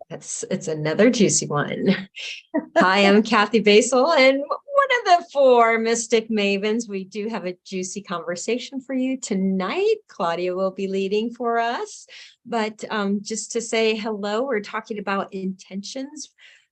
It's another juicy one. Hi, I'm Kathy Basel, and one of the four Mystic Mavens. We do have a juicy conversation for you tonight. Claudia will be leading for us. But just to say hello, we're talking about intentions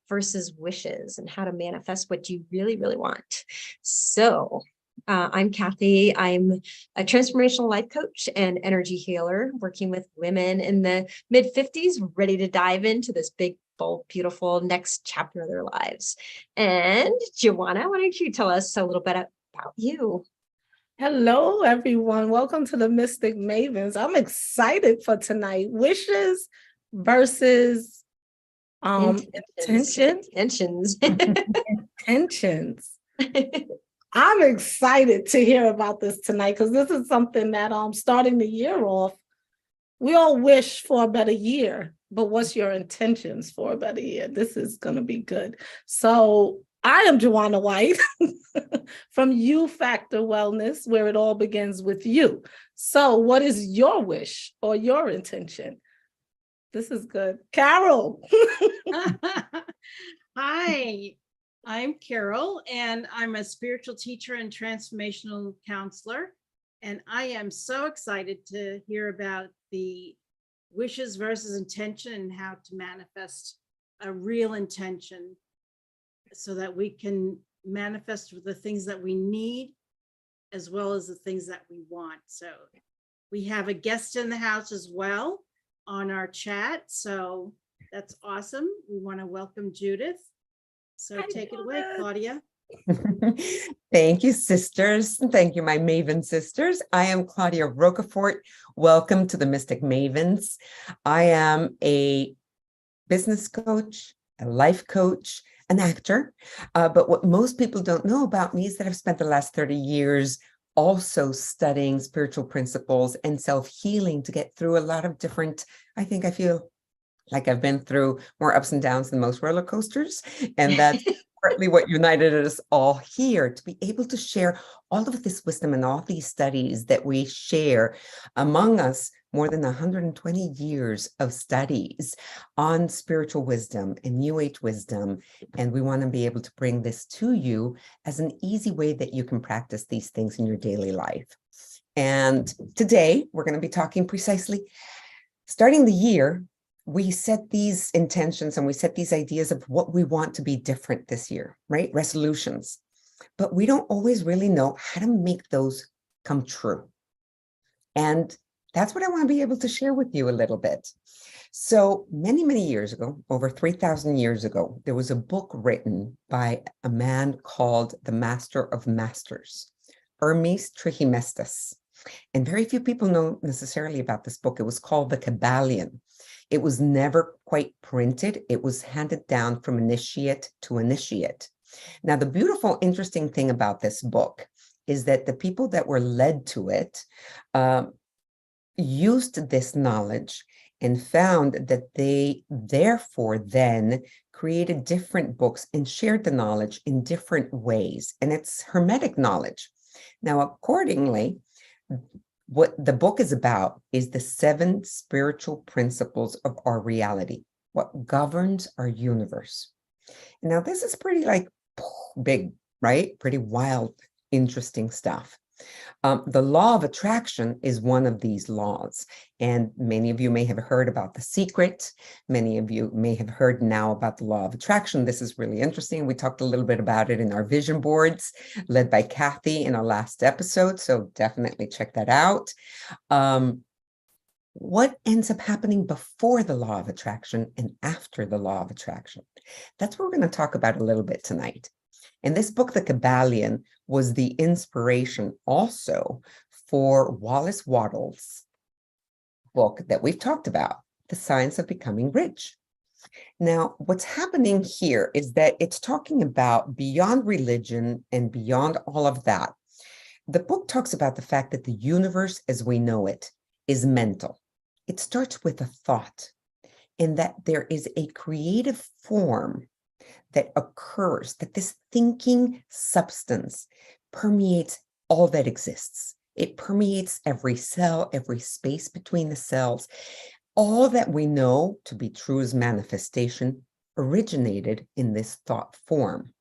versus wishes and how to manifest what you really, really want. So I'm Kathy. I'm a transformational life coach and energy healer, working with women in the mid 50s, ready to dive into this big, bold, beautiful next chapter of their lives. And Joanna, why don't you tell us a little bit about you? Hello, everyone. Welcome to the Mystic Mavens. I'm excited for tonight. Wishes versus intentions. Intentions. I'm excited to hear about this tonight because this is something that starting the year off, we all wish for a better year, but what's your intentions for a better year? This is going to be good. So I am Joanna White from You Factor Wellness, where it all begins with you. So what is your wish or your intention? This is good. Carol. Hi, I'm Carol, and I'm a spiritual teacher and transformational counselor. And I am so excited to hear about the wishes versus intention and how to manifest a real intention so that we can manifest the things that we need as well as the things that we want. So we have a guest in the house as well on our chat. So that's awesome. We want to welcome Judith. So take it away, Claudia. Thank you, sisters. Thank you, my Maven sisters. I am Claudia Roquefort. Welcome to the Mystic Mavens. I am a business coach, a life coach, an actor. But what most people don't know about me is that I've spent the last 30 years also studying spiritual principles and self-healing to get through a lot of different, I feel like I've been through more ups and downs than most roller coasters. And that's partly what united us all here, to be able to share all of this wisdom and all these studies that we share among us, more than 120 years of studies on spiritual wisdom and New Age wisdom. And we want to be able to bring this to you as an easy way that you can practice these things in your daily life. And today we're going to be talking precisely, starting the year, we set these intentions and we set these ideas of what we want to be different this year, right? Resolutions. But we don't always really know how to make those come true. And that's what I want to be able to share with you a little bit. So many, many years ago, over 3,000 years ago, there was a book written by a man called the Master of Masters, Hermes Trismegistus. And very few people know necessarily about this book. It was called the Kybalion. It was never quite printed. It was handed down from initiate to initiate. Now, the beautiful, interesting thing about this book is that the people that were led to it used this knowledge and found that they therefore then created different books and shared the knowledge in different ways. And it's hermetic knowledge. Now, accordingly, what the book is about is the 7 spiritual principles of our reality, what governs our universe. Now, this is pretty big, right? Pretty wild, interesting stuff. The law of attraction is one of these laws. And many of you may have heard about The Secret. Many of you may have heard now about the law of attraction. This is really interesting. We talked a little bit about it in our vision boards led by Kathy in our last episode. So definitely check that out. What ends up happening before the law of attraction and after the law of attraction? That's what we're going to talk about a little bit tonight. And this book, The Kybalion, was the inspiration also for Wallace Wattles' book that we've talked about, The Science of Becoming Rich. Now, what's happening here is that it's talking about beyond religion and beyond all of that. The book talks about the fact that the universe as we know it is mental. It starts with a thought, and that there is a creative form that occurs, that this thinking substance permeates all that exists. It permeates every cell, every space between the cells. All that we know to be true as manifestation originated in this thought form.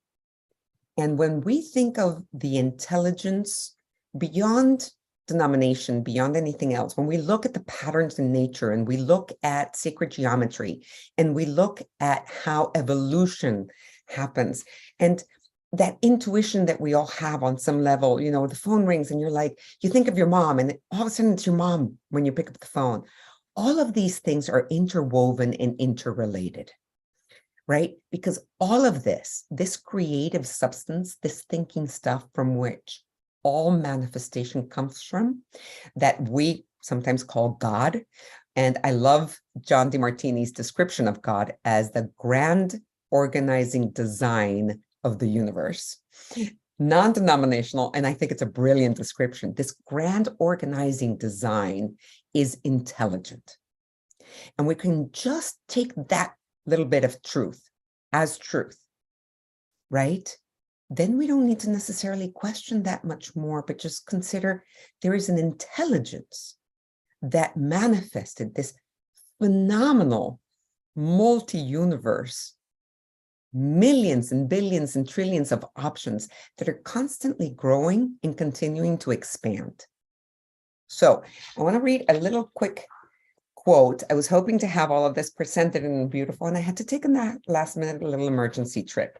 And when we think of the intelligence beyond denomination, beyond anything else, when we look at the patterns in nature and we look at sacred geometry and we look at how evolution happens and that intuition that we all have on some level, you know, the phone rings and you're like, you think of your mom and all of a sudden it's your mom when you pick up the phone. All of these things are interwoven and interrelated, right? Because all of this creative substance, this thinking stuff from which all manifestation comes from, that we sometimes call God. And I love John DeMartini's description of God as the grand organizing design of the universe. Non-denominational, and I think it's a brilliant description. This grand organizing design is intelligent. And we can just take that little bit of truth as truth, right? Then we don't need to necessarily question that much more, but just consider there is an intelligence that manifested this phenomenal multi-universe, millions and billions and trillions of options that are constantly growing and continuing to expand. So I want to read a little quick quote. I was hoping to have all of this presented and beautiful, and I had to take a last minute little emergency trip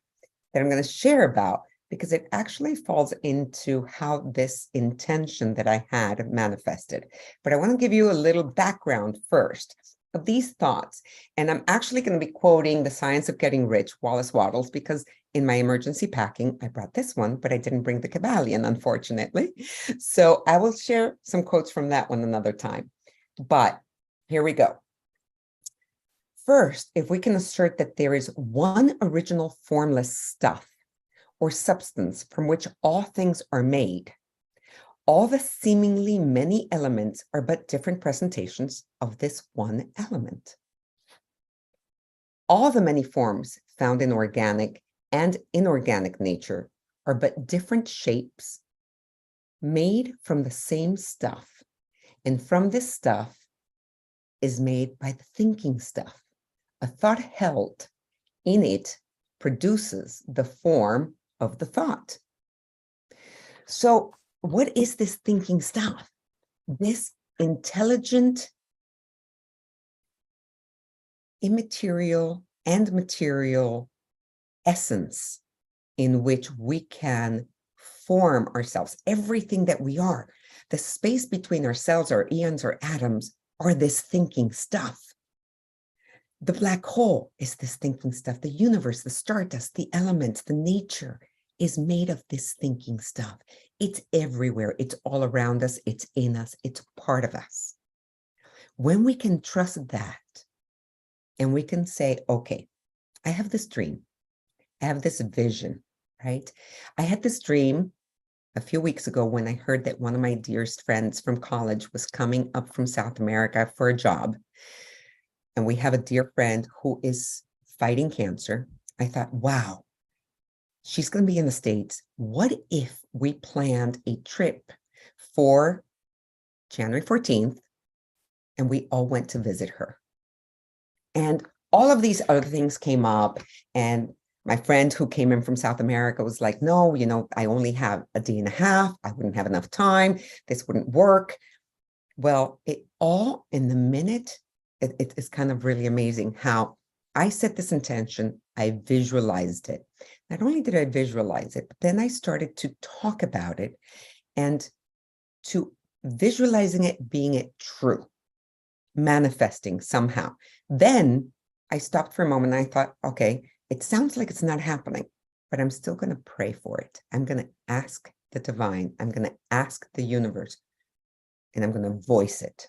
that I'm going to share about because it actually falls into how this intention that I had manifested. But I want to give you a little background first of these thoughts. And I'm actually going to be quoting The Science of Getting Rich, Wallace Wattles, because in my emergency packing, I brought this one, but I didn't bring the Kabbalion, unfortunately. So I will share some quotes from that one another time. But here we go. First, if we can assert that there is one original formless stuff or substance from which all things are made, all the seemingly many elements are but different presentations of this one element. All the many forms found in organic and inorganic nature are but different shapes made from the same stuff, and from this stuff is made by the thinking stuff. A thought held in it produces the form of the thought. So what is this thinking stuff? This intelligent, immaterial and material essence in which we can form ourselves, everything that we are. The space between ourselves, our eons, our atoms, are this thinking stuff. The black hole is this thinking stuff. The universe, the stardust, the elements, the nature is made of this thinking stuff. It's everywhere. It's all around us. It's in us. It's part of us. When we can trust that and we can say, okay, I have this dream. I have this vision, right? I had this dream a few weeks ago when I heard that one of my dearest friends from college was coming up from South America for a job. And we have a dear friend who is fighting cancer. I thought, wow, she's going to be in the States. What if we planned a trip for January 14th and we all went to visit her? And all of these other things came up. And my friend who came in from South America was like, no, you know, I only have a day and a half. I wouldn't have enough time. This wouldn't work. Well, it all in the minute, it's kind of really amazing how I set this intention. I visualized it. Not only did I visualize it, but then I started to talk about it and to visualizing it being it true, manifesting somehow. Then I stopped for a moment and I thought, okay, it sounds like it's not happening, but I'm still going to pray for it. I'm going to ask the divine. I'm going to ask the universe, and I'm going to voice it.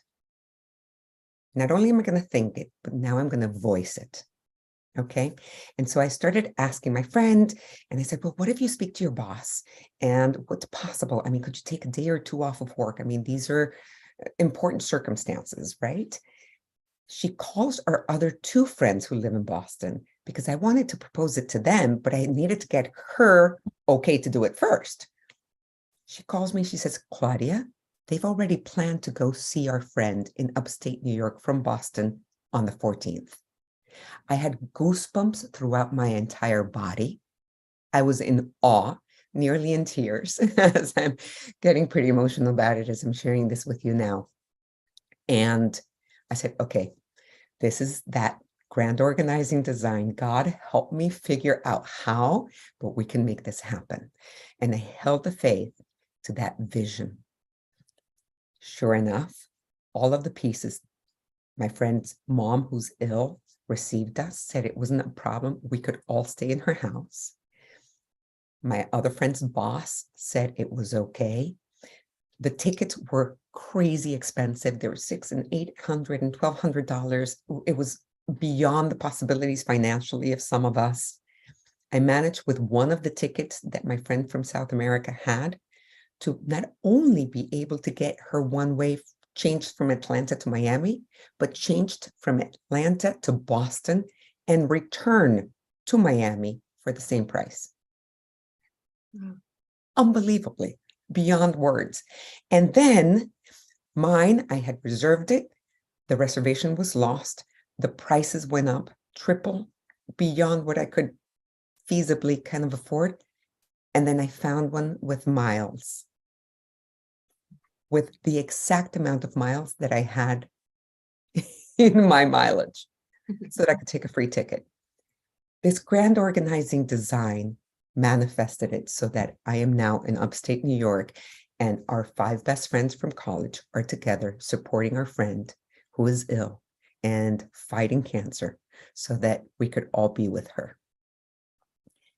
Not only am I going to think it, but now I'm going to voice it. Okay. And so I started asking my friend, and I said, well, what if you speak to your boss? And what's possible? I mean, could you take a day or two off of work? I mean, these are important circumstances, right? She calls our other two friends who live in Boston because I wanted to propose it to them, but I needed to get her okay to do it first. She calls me. She says, Claudia, they've already planned to go see our friend in upstate New York from Boston on the 14th. I had goosebumps throughout my entire body. I was in awe, nearly in tears, as I'm getting pretty emotional about it as I'm sharing this with you now. And I said, okay, this is that grand organizing design. God, help me figure out how, but we can make this happen. And I held the faith to that vision. Sure enough, all of the pieces, my friend's mom, who's ill, received us, said it wasn't a problem. We could all stay in her house. My other friend's boss said it was okay. The tickets were crazy expensive. They were $600 and $800 and $1,200. It was beyond the possibilities financially of some of us. I managed with one of the tickets that my friend from South America had to not only be able to get her one-way changed from Atlanta to Miami, but changed from Atlanta to Boston and return to Miami for the same price. Unbelievably, beyond words. And then mine, I had reserved it. The reservation was lost. The prices went up triple, beyond what I could feasibly kind of afford. And then I found one with miles, with the exact amount of miles that I had in my mileage, so that I could take a free ticket. This grand organizing design manifested it so that I am now in upstate New York, and our 5 best friends from college are together supporting our friend who is ill and fighting cancer so that we could all be with her.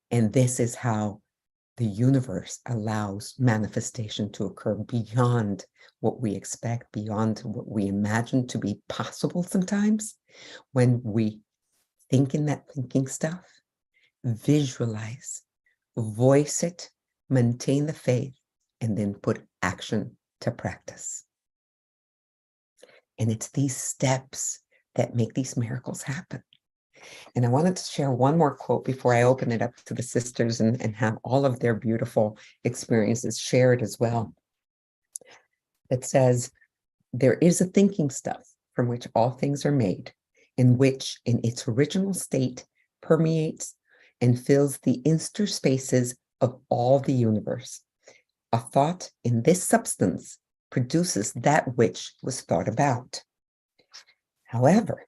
And this is how the universe allows manifestation to occur beyond what we expect, beyond what we imagine to be possible sometimes. When we think in that thinking stuff, visualize, voice it, maintain the faith, and then put action to practice. And it's these steps that make these miracles happen. And I wanted to share one more quote before I open it up to the sisters and have all of their beautiful experiences shared as well. It says, there is a thinking stuff from which all things are made, in which in its original state permeates and fills the interspaces of all the universe. A thought in this substance produces that which was thought about. However,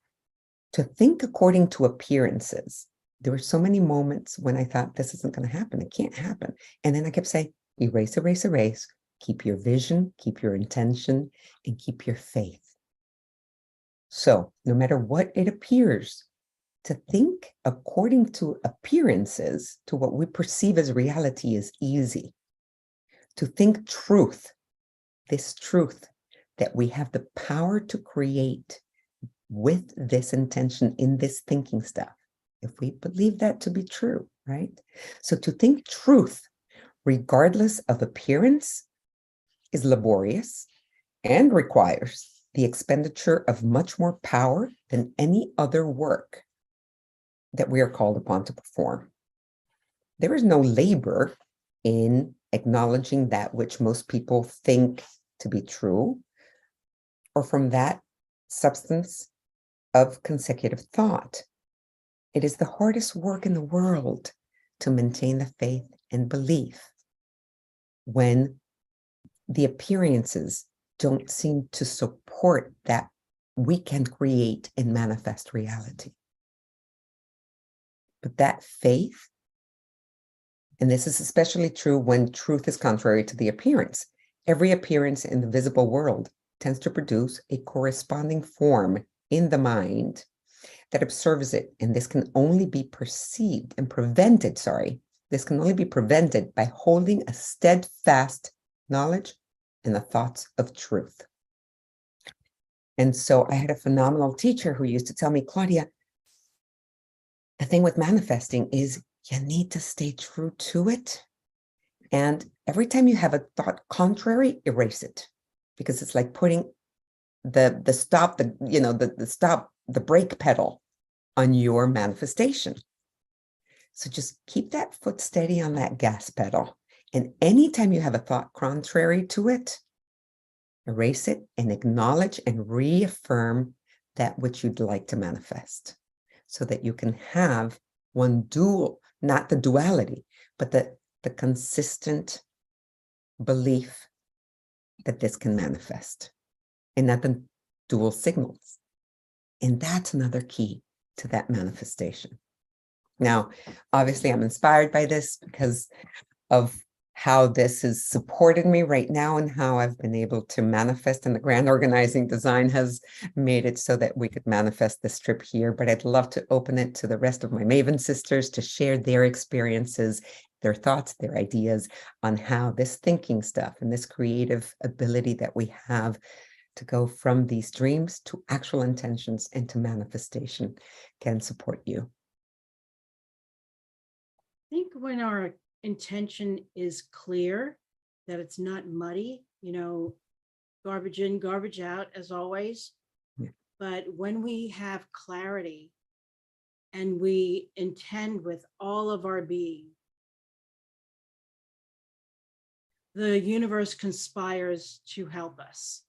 to think according to appearances, there were so many moments when I thought, this isn't going to happen. It can't happen. And then I kept saying, erase, erase, erase. Keep your vision, keep your intention, and keep your faith. So no matter what it appears, to think according to appearances, to what we perceive as reality, is easy. To think truth, this truth that we have the power to create with this intention in this thinking stuff, if we believe that to be true, right? So to think truth, regardless of appearance, is laborious and requires the expenditure of much more power than any other work that we are called upon to perform. There is no labor in acknowledging that which most people think to be true, or from that substance of consecutive thought. It is the hardest work in the world to maintain the faith and belief when the appearances don't seem to support that we can create and manifest reality. But that faith, and this is especially true when truth is contrary to the appearance. Every appearance in the visible world tends to produce a corresponding form in the mind that observes it. And this can only be perceived and prevented, this can only be prevented by holding a steadfast knowledge and the thoughts of truth. And so I had a phenomenal teacher who used to tell me, Claudia, the thing with manifesting is you need to stay true to it. And every time you have a thought contrary, erase it, because it's like putting the brake pedal on your manifestation. So just keep that foot steady on that gas pedal. And anytime you have a thought contrary to it, Erase it and acknowledge and reaffirm that which you'd like to manifest so that you can have one dual, not the duality, but the consistent belief that this can manifest and not the dual signals. And that's another key to that manifestation. Now, obviously, I'm inspired by this because of how this has supported me right now and how I've been able to manifest, and the grand organizing design has made it so that we could manifest this trip here. But I'd love to open it to the rest of my Maven sisters to share their experiences, their thoughts, their ideas on how this thinking stuff and this creative ability that we have to go from these dreams to actual intentions and to manifestation can support you. I think when our intention is clear, that it's not muddy, garbage in, garbage out, as always. Yeah. But when we have clarity and we intend with all of our being, the universe conspires to help us.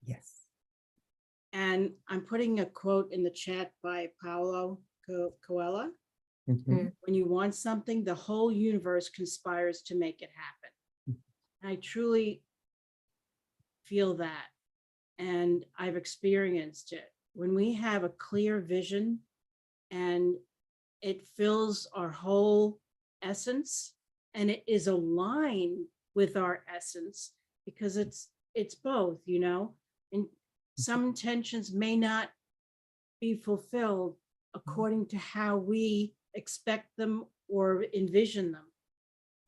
Yes. And I'm putting a quote in the chat by Paulo Coelho. Mhm. When you want something, the whole universe conspires to make it happen. I truly feel that, and I've experienced it. When we have a clear vision and it fills our whole essence and it is aligned with our essence, because it's both, and some intentions may not be fulfilled according to how we expect them or envision them.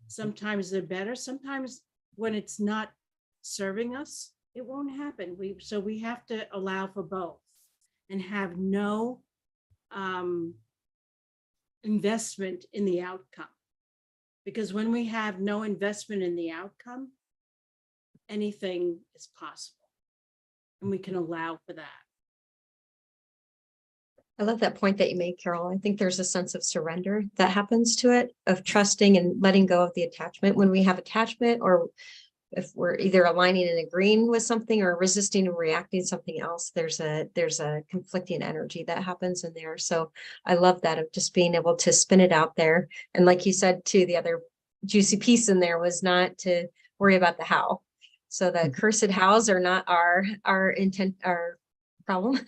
Sometimes they're better. Sometimes when it's not serving us, it won't happen. So we have to allow for both and have no investment in the outcome. Because when we have no investment in the outcome, anything is possible. And we can allow for that. I love that point that you made, Carol. I think there's a sense of surrender that happens to it, of trusting and letting go of the attachment. When we have attachment, or if we're either aligning and agreeing with something or resisting and reacting to something else, there's a conflicting energy that happens in there. So I love that, of just being able to spin it out there. And like you said too, the other juicy piece in there was not to worry about the how. So the cursed hows are not our intent, our problem.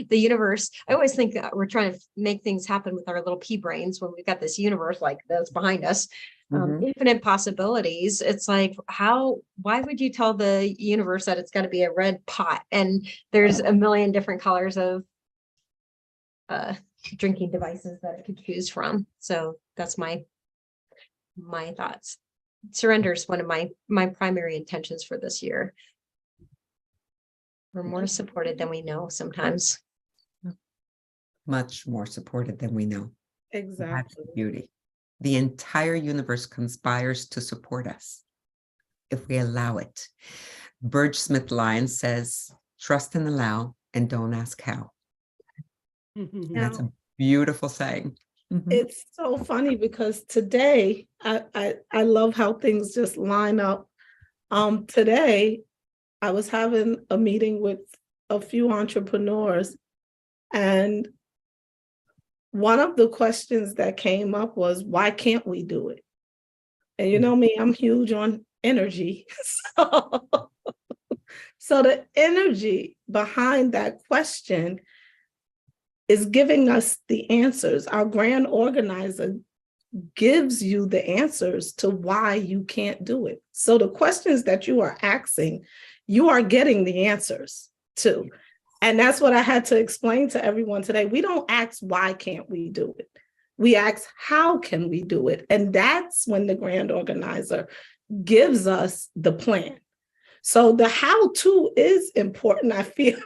The universe, I always think we're trying to make things happen with our little pea brains when we've got this universe like this behind us. Infinite possibilities. It's like, why would you tell the universe that it's got to be a red pot and there's a million different colors of drinking devices that it could choose from? So that's my thoughts. Surrender is one of my primary intentions for this year. We're more supported than we know sometimes. Much more supported than we know. Exactly. That's the beauty. The entire universe conspires to support us if we allow it. Burge Smith Lyons says, trust and allow and don't ask how. That's a beautiful saying. It's so funny because today I love how things just line up. Today I was having a meeting with a few entrepreneurs, and one of the questions that came up was, why can't we do it? And you know me, I'm huge on energy. So the energy behind that question is giving us the answers. Our grand organizer gives you the answers to why you can't do it. So the questions that you are asking, you are getting the answers to. And that's what I had to explain to everyone today. We don't ask, why can't we do it? We ask, how can we do it? And that's when the grand organizer gives us the plan. So the how-to is important, I feel,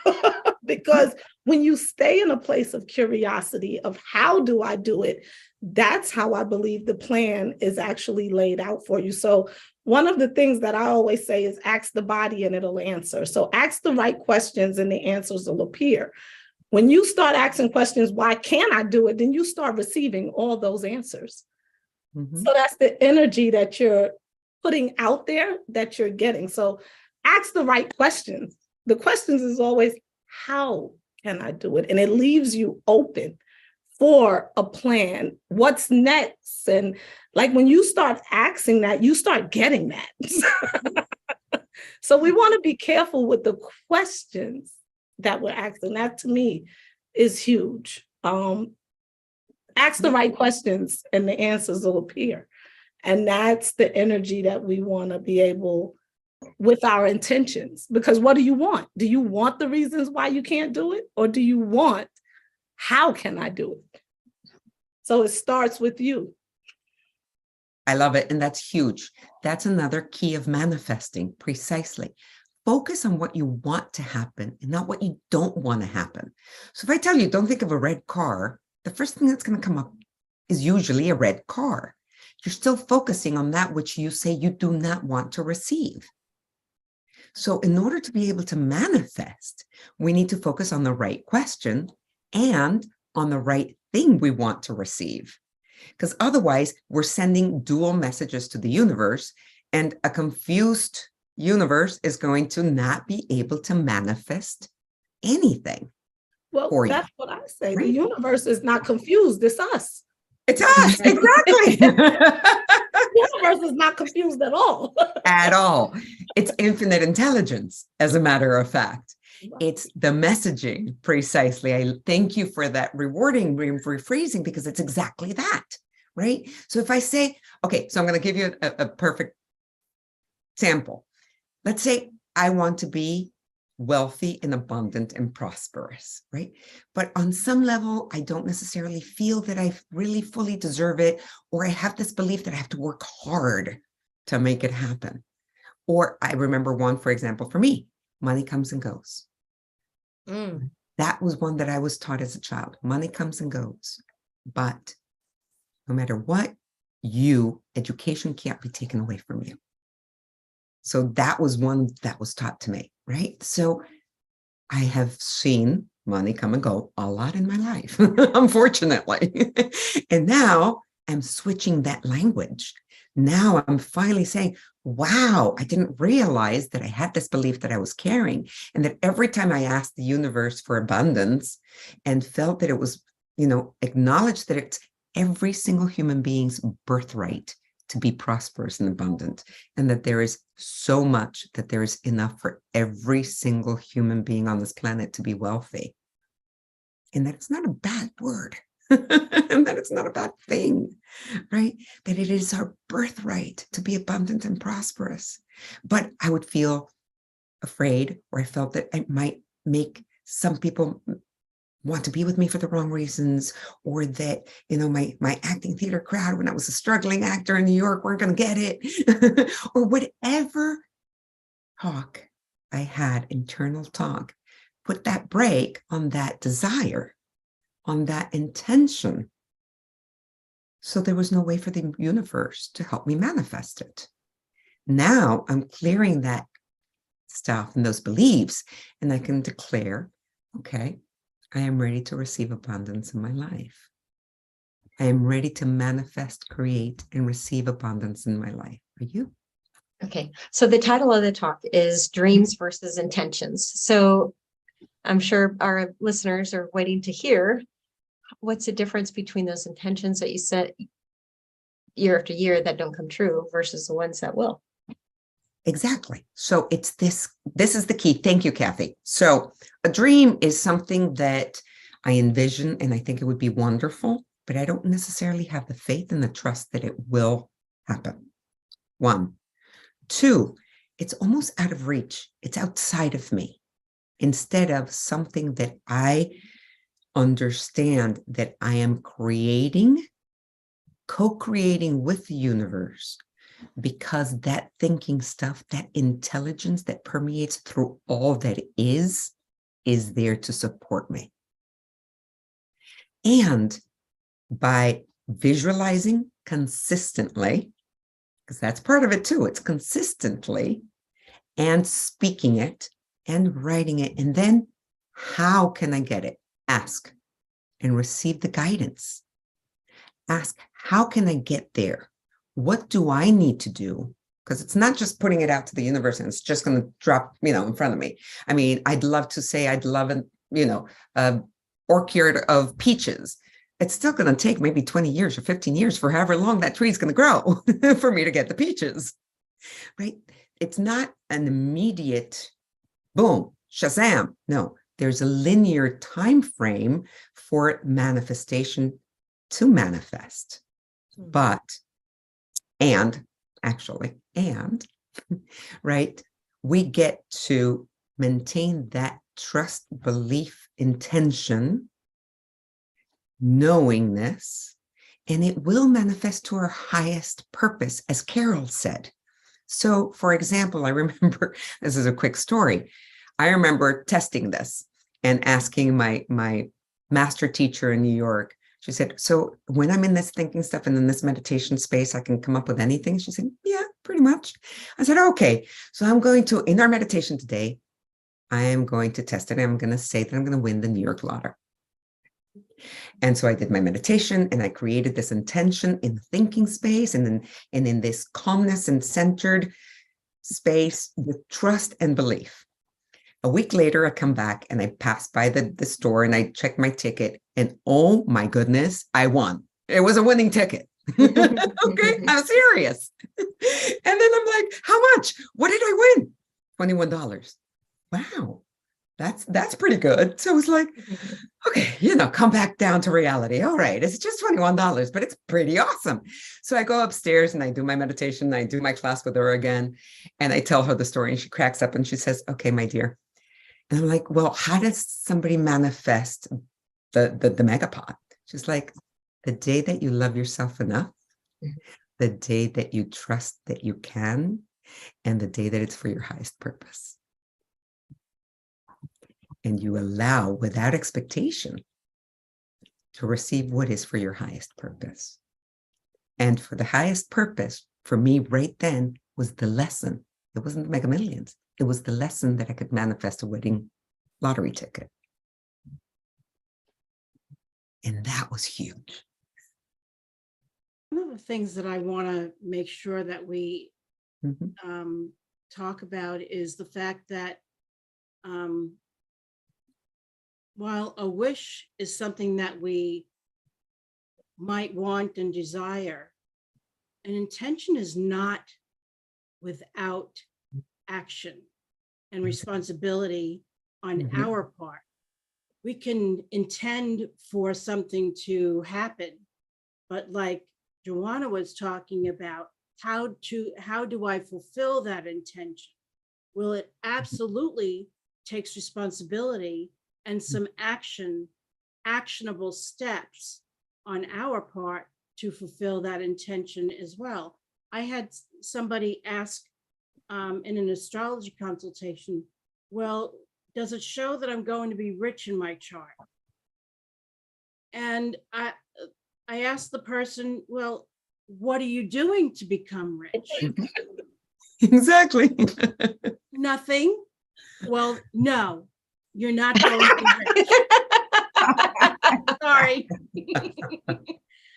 because when you stay in a place of curiosity of how do I do it, that's how I believe the plan is actually laid out for you. So one of the things that I always say is ask the body and it'll answer. So ask the right questions and the answers will appear. When you start asking questions, why can't I do it? Then you start receiving all those answers. So that's the energy that you're putting out there that you're getting. So ask the right questions. The questions is always, how can I do it? And it leaves you open for a plan. What's next? And like when you start asking that, you start getting that. So we want to be careful with the questions that we're asking. That to me is huge. Ask the right questions and the answers will appear. And that's the energy that we want to be able with our intentions. Because what do you want? Do you want the reasons why you can't do it? Or do you want, how can I do it? So it starts with you. I love it. And that's huge. That's another key of manifesting, precisely. Focus on what you want to happen and not what you don't want to happen. So if I tell you, don't think of a red car, the first thing that's going to come up is usually a red car. You're still focusing on that which you say you do not want to receive. So in order to be able to manifest, we need to focus on the right question and on the right thing we want to receive. Because otherwise, we're sending dual messages to the universe, and a confused universe is going to not be able to manifest anything. Well, that's what I say. Right? The universe is not confused. It's us. It's us, exactly. The universe is not confused at all. At all. It's infinite intelligence, as a matter of fact. It's the messaging, precisely. I thank you for that rewarding rephrasing, because it's exactly that, right? So if I say, okay, so I'm going to give you a perfect sample. Let's say I want to be wealthy and abundant and prosperous, right? But on some level, I don't necessarily feel that I really fully deserve it, or I have this belief that I have to work hard to make it happen. Or I remember one, for example, for me, money comes and goes. That was one that I was taught as a child. Money comes and goes, but no matter what, education can't be taken away from you. So that was one that was taught to me, right? So I have seen money come and go a lot in my life, unfortunately. And now I'm switching that language. Now I'm finally saying, wow, I didn't realize that I had this belief that I was carrying, and that every time I asked the universe for abundance and felt that it was, acknowledged that it's every single human being's birthright to be prosperous and abundant, and that there is so much that there is enough for every single human being on this planet to be wealthy. And that it's not a bad word, and that it's not a bad thing, right? That it is our birthright to be abundant and prosperous. But I would feel afraid, or I felt that it might make some people want to be with me for the wrong reasons, or that, my acting theater crowd, when I was a struggling actor in New York, weren't going to get it, or whatever talk I had, internal talk, put that brake on that desire, on that intention. So there was no way for the universe to help me manifest it. Now I'm clearing that stuff and those beliefs, and I can declare, okay, I am ready to receive abundance in my life. I am ready to manifest, create, and receive abundance in my life. Are you? Okay, so the title of the talk is Dreams versus Intentions. So I'm sure our listeners are waiting to hear, what's the difference between those intentions that you set year after year that don't come true versus the ones that will? Exactly. So it's this is the key. Thank you, Kathy. So a dream is something that I envision, and I think it would be wonderful, but I don't necessarily have the faith and the trust that it will happen. 1. 2, it's almost out of reach. It's outside of me, instead of something that I understand that I am creating, co-creating with the universe, because that thinking stuff, that intelligence that permeates through all that is there to support me. And by visualizing consistently, because that's part of it too, it's consistently, and speaking it and writing it, and then how can I get it? Ask and receive the guidance. Ask, how can I get there? What do I need to do because it's not just putting it out to the universe and it's just going to drop, in front of me. I mean, I'd love to say I'd love a orchard of peaches. It's still going to take maybe 20 years or 15 years for however long that tree is going to grow for me to get the peaches, right? It's not an immediate boom, shazam. No, there's a linear time frame for manifestation to manifest. But, and right, we get to maintain that trust, belief, intention, knowingness, and it will manifest to our highest purpose, as Carol said. So, for example, I remember, this is a quick story. I remember testing this and asking my master teacher in New York. She said, so when I'm in this thinking stuff and in this meditation space, I can come up with anything? She said, yeah, pretty much. I said, okay. So I'm going to, in our meditation today, I am going to test it. I'm going to say that I'm going to win the New York lottery. And so I did my meditation and I created this intention in the thinking space and in this calmness and centered space with trust and belief. A week later, I come back and I pass by the store and I check my ticket and oh my goodness, I won. It was a winning ticket. Okay, I'm serious. And then I'm like, how much? What did I win? $21. Wow, that's pretty good. So I was like, okay, come back down to reality. All right, it's just $21, but it's pretty awesome. So I go upstairs and I do my meditation. And I do my class with her again. And I tell her the story and she cracks up and she says, okay, my dear. And I'm like, well, how does somebody manifest the mega pot? She's like, the day that you love yourself enough, the day that you trust that you can, and the day that it's for your highest purpose. And you allow without expectation to receive what is for your highest purpose. And for the highest purpose, for me right then, was the lesson. It wasn't the Mega Millions. It was the lesson that I could manifest a wedding lottery ticket. And that was huge. One of the things that I want to make sure that we talk about is the fact that while a wish is something that we might want and desire, an intention is not without action and responsibility on our part. We can intend for something to happen, but like Joanna was talking about, how do I fulfill that intention? Well, it absolutely takes responsibility and some actionable steps on our part to fulfill that intention as well. I had somebody ask in an astrology consultation, well, does it show that I'm going to be rich in my chart? And I asked the person, well, what are you doing to become rich? Exactly. Nothing. Well, no, you're not going to be rich. Sorry.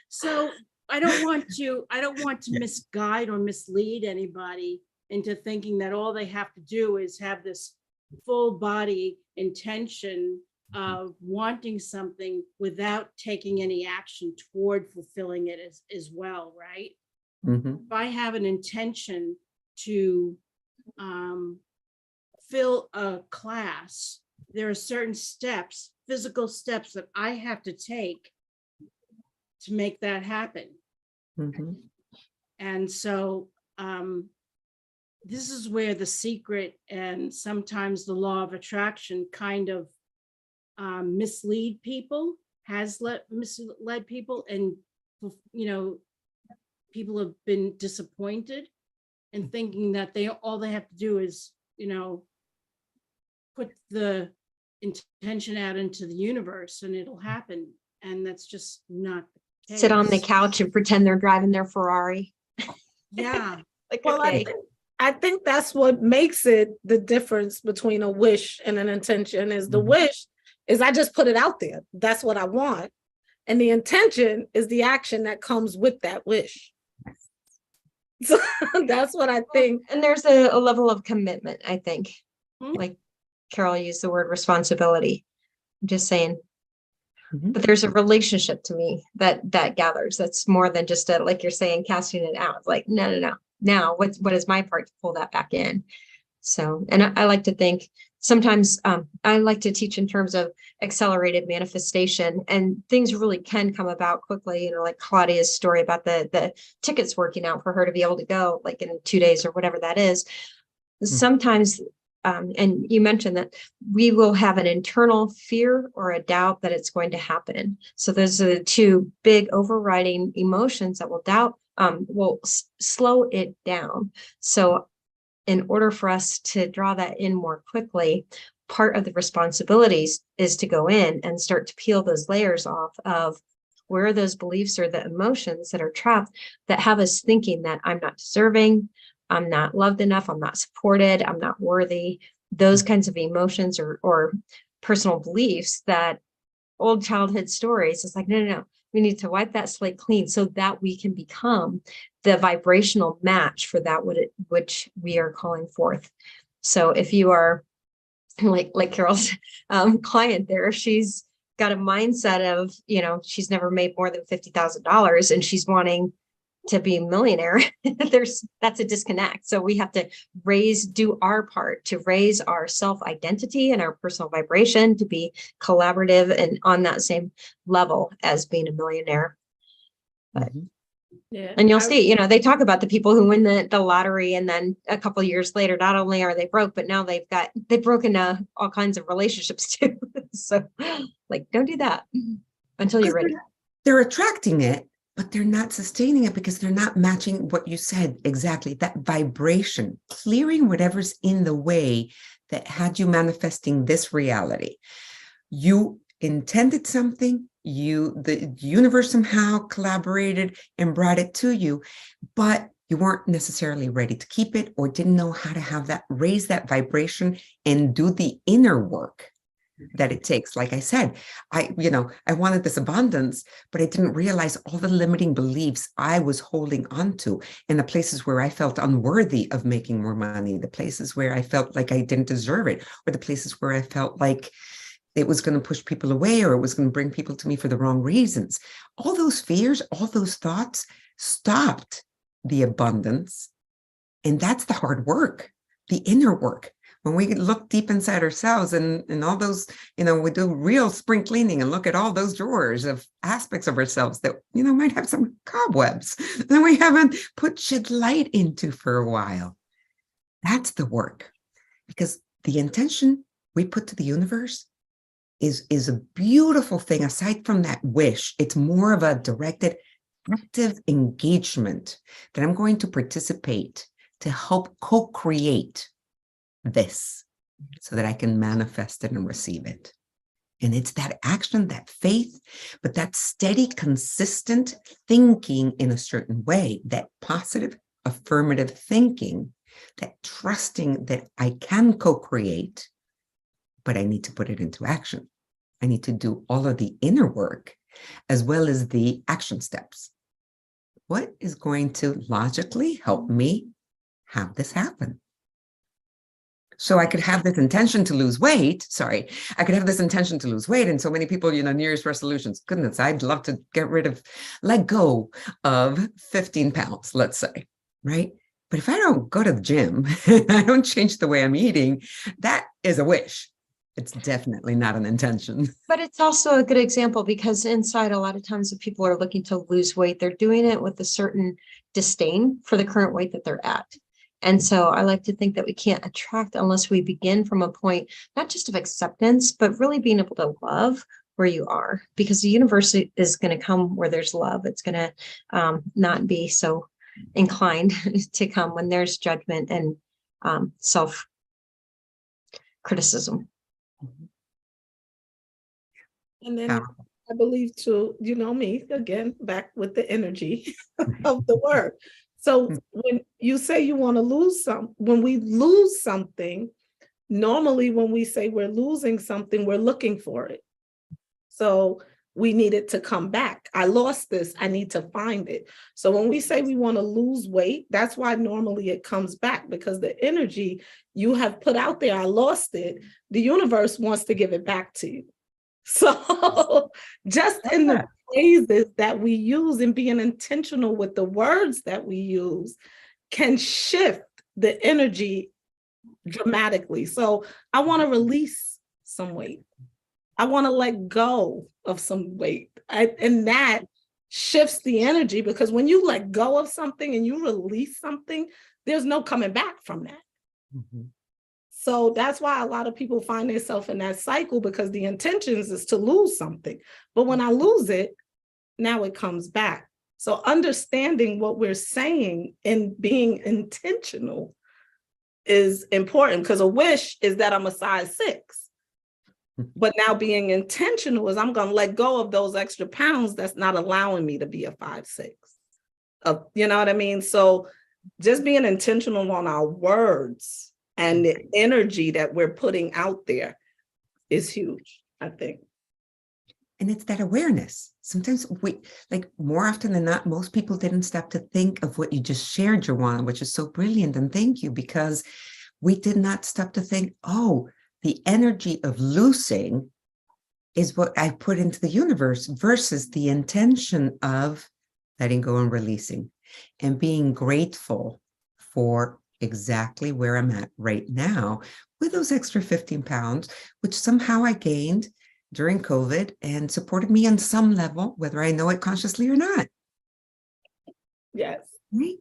So I don't want to misguide or mislead anybody into thinking that all they have to do is have this full body intention of wanting something without taking any action toward fulfilling it as well, right? If I have an intention to fill a class, there are certain steps, physical steps that I have to take to make that happen. And so this is where the secret and sometimes the law of attraction kind of mislead people, misled people, and people have been disappointed in thinking that all they have to do is put the intention out into the universe and it'll happen, and that's just not the case. Sit on the couch and pretend they're driving their Ferrari. Yeah. Like, Well, okay. I think that's what makes it the difference between a wish and an intention is the wish is I just put it out there. That's what I want. And the intention is the action that comes with that wish. So that's what I think. And there's a level of commitment, I think. Mhm. Like Carol used the word responsibility. I'm just saying. Mhm. But there's a relationship to me that gathers. That's more than just a, like you're saying, casting it out. Like, no. Now, what is my part to pull that back in? So, and I like to think sometimes I like to teach in terms of accelerated manifestation, and things really can come about quickly. You know, like Claudia's story about the tickets working out for her to be able to go like in 2 days or whatever that is. Sometimes, and you mentioned that we will have an internal fear or a doubt that it's going to happen. So those are the two big overriding emotions that will slow it down. So in order for us to draw that in more quickly, part of the responsibilities is to go in and start to peel those layers off of where are those beliefs or the emotions that are trapped that have us thinking that I'm not deserving, I'm not loved enough, I'm not supported, I'm not worthy. Those kinds of emotions or personal beliefs, that old childhood stories. It's like, no. We need to wipe that slate clean so that we can become the vibrational match for that which we are calling forth. So if you are like Carol's client there, she's got a mindset of, she's never made more than $50,000 and she's wanting to be a millionaire. That's a disconnect. So we have to do our part to raise our self-identity and our personal vibration to be collaborative and on that same level as being a millionaire. But Yeah. and you'll see, they talk about the people who win the lottery, and then a couple of years later, not only are they broke, but now they've broken all kinds of relationships too. So like, don't do that until you're ready. They're attracting it, but they're not sustaining it because they're not matching what you said exactly, that vibration, clearing whatever's in the way that had you manifesting this reality. You intended something, the universe somehow collaborated and brought it to you, but you weren't necessarily ready to keep it or didn't know how to have that, raise that vibration and do the inner work that it takes. Like I said, I wanted this abundance, but I didn't realize all the limiting beliefs I was holding onto in the places where I felt unworthy of making more money, the places where I felt like I didn't deserve it, or the places where I felt like it was going to push people away or it was going to bring people to me for the wrong reasons. All those fears, all those thoughts stopped the abundance. And that's the hard work, the inner work. When we look deep inside ourselves and all those, we do real spring cleaning and look at all those drawers of aspects of ourselves that, might have some cobwebs that we haven't shed light into for a while. That's the work, because the intention we put to the universe is a beautiful thing. Aside from that wish, it's more of a directed, active engagement that I'm going to participate to help co-create this so that I can manifest it and receive it. And it's that action, that faith, but that steady, consistent thinking in a certain way, that positive, affirmative thinking, that trusting that I can co-create, but I need to put it into action. I need to do all of the inner work as well as the action steps. What is going to logically help me have this happen? So I could have this intention to lose weight. I could have this intention to lose weight. And so many people, New Year's resolutions, goodness, I'd love to let go of 15 pounds, let's say, right? But if I don't go to the gym, I don't change the way I'm eating, that is a wish. It's definitely not an intention. But it's also a good example because inside, a lot of times if people are looking to lose weight, they're doing it with a certain disdain for the current weight that they're at. And so I like to think that we can't attract unless we begin from a point, not just of acceptance, but really being able to love where you are, because the universe is going to come where there's love. It's going to not be so inclined to come when there's judgment and self-criticism. And then I believe too, me again, back with the energy of the work. So when you say you want to when we lose something, normally when we say we're losing something, we're looking for it. So we need it to come back. I lost this, I need to find it. So when we say we want to lose weight, that's why normally it comes back, because the energy you have put out there, I lost it, the universe wants to give it back to you. So just in the phrases that we use and being intentional with the words that we use can shift the energy dramatically. So I want to release some weight. I want to let go of some weight. And that shifts the energy, because when you let go of something and you release something, there's no coming back from that. Mhm. So that's why a lot of people find themselves in that cycle, because the intentions is to lose something. But when I lose it, now it comes back. So understanding what we're saying and being intentional is important, because a wish is that I'm a size 6. But now being intentional is I'm going to let go of those extra pounds that's not allowing me to be a 5'6". You know what I mean? So just being intentional on our words and the energy that we're putting out there is huge, I think. And it's that awareness. Sometimes we, like, more often than not, most people didn't stop to think of what you just shared, Joanna, which is so brilliant. And thank you, because we did not stop to think, oh, the energy of losing is what I put into the universe versus the intention of letting go and releasing and being grateful for exactly where I'm at right now with those extra 15 pounds, which somehow I gained during COVID and supported me on some level, whether I know it consciously or not. Yes. Right?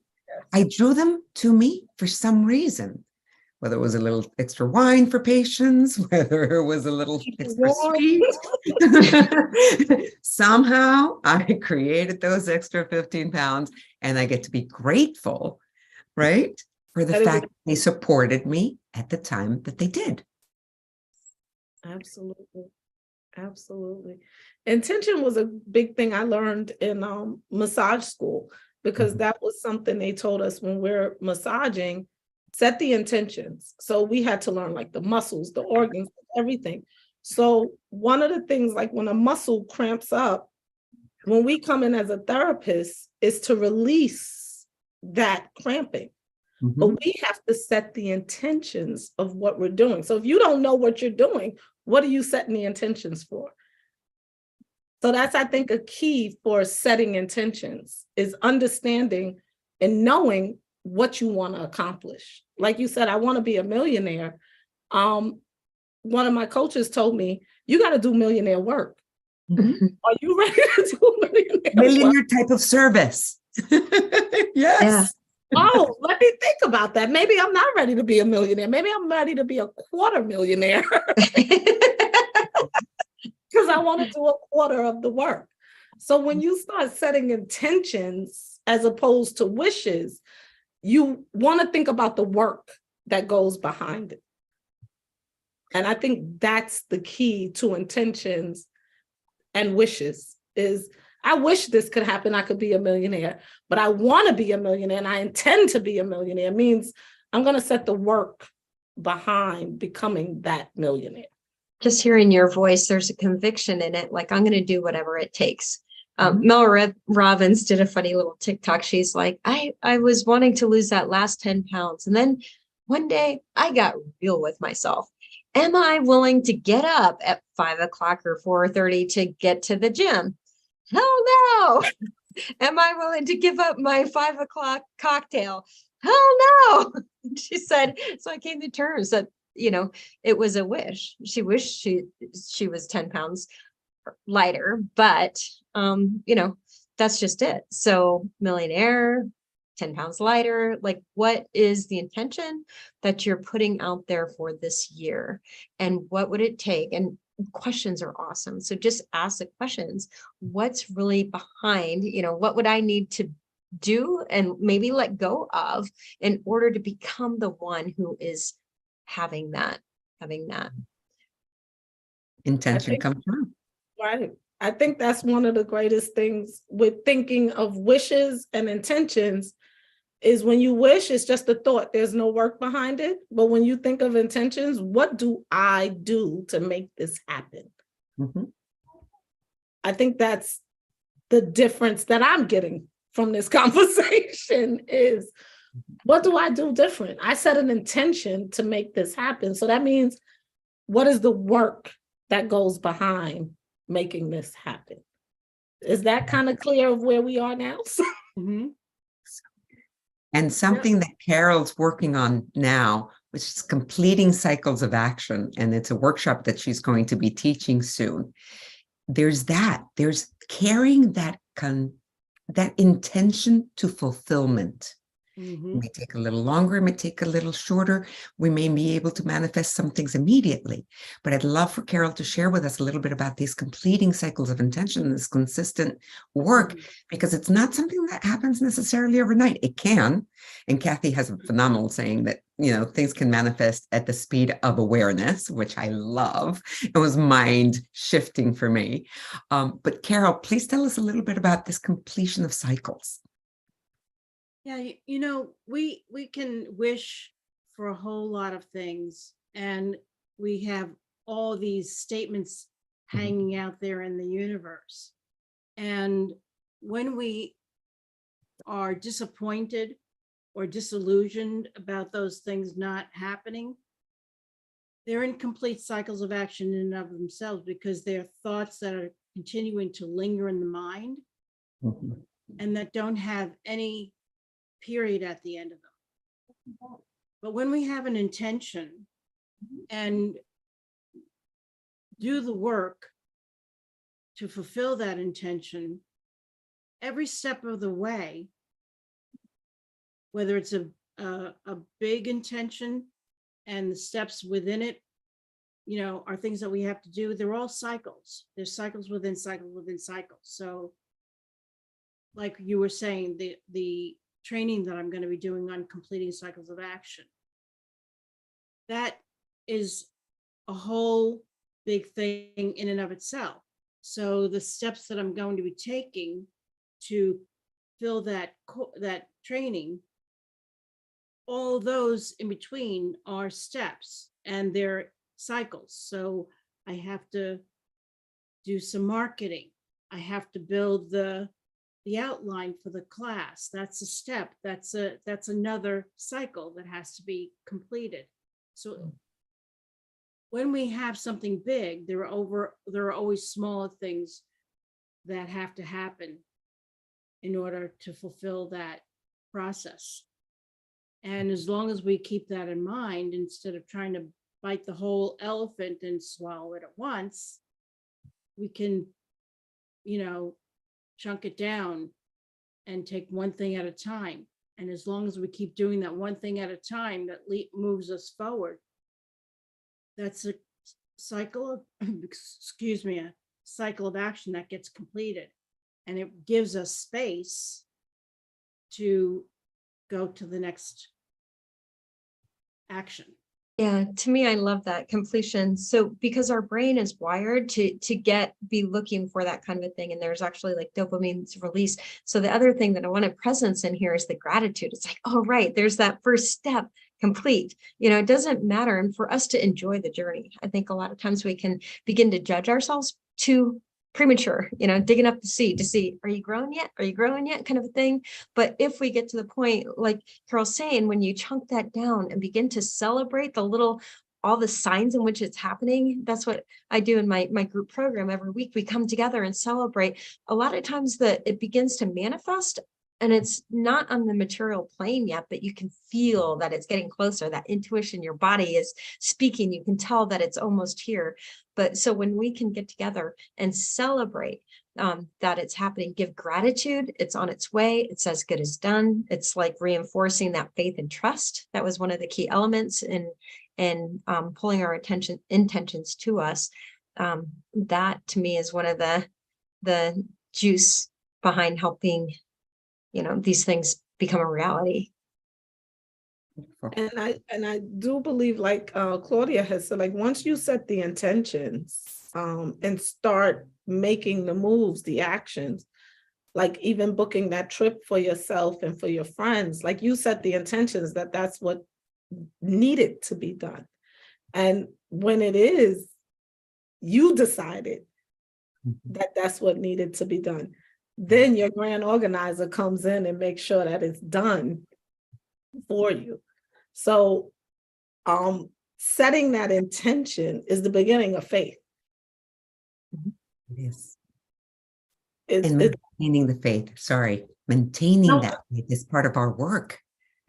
I drew them to me for some reason, whether it was a little extra wine for patients, whether it was a little extra sweet. Somehow I created those extra 15 pounds, and I get to be grateful, right, for the fact they supported me at the time that they did. Absolutely. Absolutely. Intention was a big thing I learned in massage school, because that was something they told us when we're massaging, set the intentions. So we had to learn like the muscles, the organs, everything. So one of the things, like when a muscle cramps up, when we come in as a therapist, is to release that cramping. But we have to set the intentions of what we're doing. So if you don't know what you're doing, what are you setting the intentions for? So that's, I think, a key for setting intentions, is understanding and knowing what you want to accomplish. Like you said, I want to be a millionaire. One of my coaches told me, you got to do millionaire work. Are you ready to do millionaire type of service? Yes. Yeah. Oh, let me think about that. Maybe I'm not ready to be a millionaire. Maybe I'm ready to be a quarter millionaire, because I want to do a quarter of the work. So when you start setting intentions as opposed to wishes, you want to think about the work that goes behind it. And I think that's the key to intentions and wishes, is I wish this could happen. I could be a millionaire, but I want to be a millionaire and I intend to be a millionaire. It means I'm going to set the work behind becoming that millionaire. Just hearing your voice, there's a conviction in it. Like, I'm going to do whatever it takes. Mel Robbins did a funny little TikTok. She's like, I was wanting to lose that last 10 pounds. And then one day I got real with myself. Am I willing to get up at 5 o'clock or 4:30 to get to the gym? Hell no. Am I willing to give up my 5 o'clock cocktail? Hell no. She said, so I came to terms that, it was a wish. She wished she was 10 pounds lighter, but, that's just it. So millionaire, 10 pounds lighter, like, what is the intention that you're putting out there for this year? And what would it take? And questions are awesome. So just ask the questions. What's really behind, what would I need to do and maybe let go of in order to become the one who is having that intention come true. Right. I think that's one of the greatest things with thinking of wishes and intentions, is when you wish, it's just a thought. There's no work behind it. But when you think of intentions, what do I do to make this happen? I think that's the difference that I'm getting from this conversation is, what do I do different? I set an intention to make this happen. So that means, what is the work that goes behind making this happen? Is that kind of clear of where we are now? Mhm. And something that Carol's working on now, which is completing cycles of action. And it's a workshop that she's going to be teaching soon. There's carrying that intention to fulfillment. It Mhm. may take a little longer, it may take a little shorter. We may be able to manifest some things immediately. But I'd love for Carol to share with us a little bit about these completing cycles of intention, this consistent work, because it's not something that happens necessarily overnight. It can. And Kathy has a phenomenal saying that, things can manifest at the speed of awareness, which I love. It was mind shifting for me. But Carol, please tell us a little bit about this completion of cycles. Yeah, we can wish for a whole lot of things, and we have all these statements hanging out there in the universe. And when we are disappointed or disillusioned about those things not happening, they're incomplete cycles of action in and of themselves, because they're thoughts that are continuing to linger in the mind Mhm. and that don't have any period at the end of them. But when we have an intention and do the work to fulfill that intention, every step of the way, whether it's a big intention and the steps within it, are things that we have to do, they're all cycles. There's cycles within cycles within cycles. So like you were saying, the training that I'm going to be doing on completing cycles of action, that is a whole big thing in and of itself. So the steps that I'm going to be taking to fill that training, all those in between are steps and they're cycles. So I have to do some marketing. I have to build the outline for the class. That's a step. That's another cycle that has to be completed. So when we have something big, there are always smaller things that have to happen in order to fulfill that process. And as long as we keep that in mind, instead of trying to bite the whole elephant and swallow it at once, we can, chunk it down and take one thing at a time. And as long as we keep doing that one thing at a time that moves us forward, that's a cycle of, a cycle of action that gets completed. And it gives us space to go to the next action. Yeah, to me, I love that completion. So because our brain is wired to be looking for that kind of a thing. And there's actually like dopamine's release. So the other thing that I want to presence in here is the gratitude. It's like, oh, right, there's that first step complete. It doesn't matter. And for us to enjoy the journey, I think a lot of times we can begin to judge ourselves too premature, digging up the seed to see, are you growing yet? Are you growing yet? Kind of a thing. But if we get to the point, like Carol's saying, when you chunk that down and begin to celebrate all the signs in which it's happening, that's what I do in my group program. Every week we come together and celebrate. A lot of times it begins to manifest, and it's not on the material plane yet, but you can feel that it's getting closer. That intuition, your body is speaking. You can tell that it's almost here. But so when we can get together and celebrate that it's happening, give gratitude, it's on its way, it's as good as done. It's like reinforcing that faith and trust. That was one of the key elements in pulling our intentions to us. That to me is one of the juice behind helping these things become a reality. And I do believe, like Claudia has said, like once you set the intentions and start making the moves, the actions, like even booking that trip for yourself and for your friends, like you set the intentions that that's what needed to be done. And when it is, you decided that that's what needed to be done. Then your grand organizer comes in and makes sure that it's done for you. So setting that intention is the beginning of faith. It is. It's, And it's maintaining the faith, maintaining No. that faith is part of our work.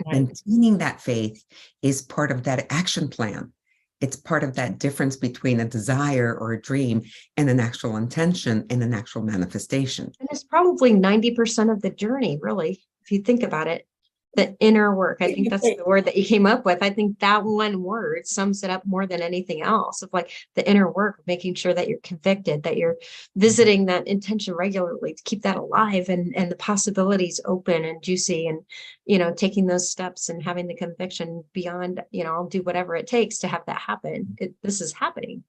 Right. Maintaining that faith is part of that action plan. It's part of that difference between a desire or a dream and an actual intention and an actual manifestation. And it's probably 90% of the journey, really, if you think about it. The inner work. I think that's the word that you came up with. I think that one word sums it up more than anything else, of like the inner work, making sure that you're convicted, that you're visiting that intention regularly to keep that alive and the possibilities open and juicy, and, you know, taking those steps and having the conviction beyond, you know, I'll do whatever it takes to have that happen. This is happening,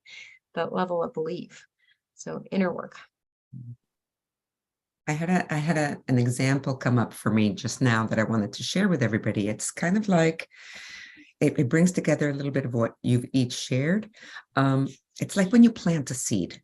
that level of belief. So inner work. I had an example come up for me just now that I wanted to share with everybody. It's kind of like it brings together a little bit of what you've each shared. It's like when you plant a seed.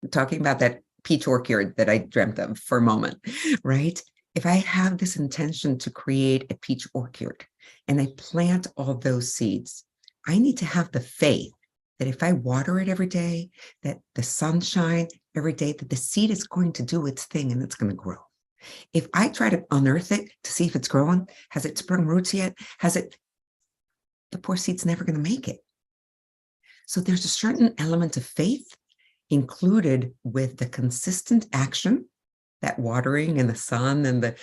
I'm talking about that peach orchard that I dreamt of for a moment, right? If I have this intention to create a peach orchard and I plant all those seeds, I need to have the faith that if I water it every day, that the sunshine every day, that the seed is going to do its thing and it's going to grow. If I try to unearth it to see if it's growing, has it sprung roots yet? The poor seed's never going to make it. So there's a certain element of faith included with the consistent action, that watering and the sun and the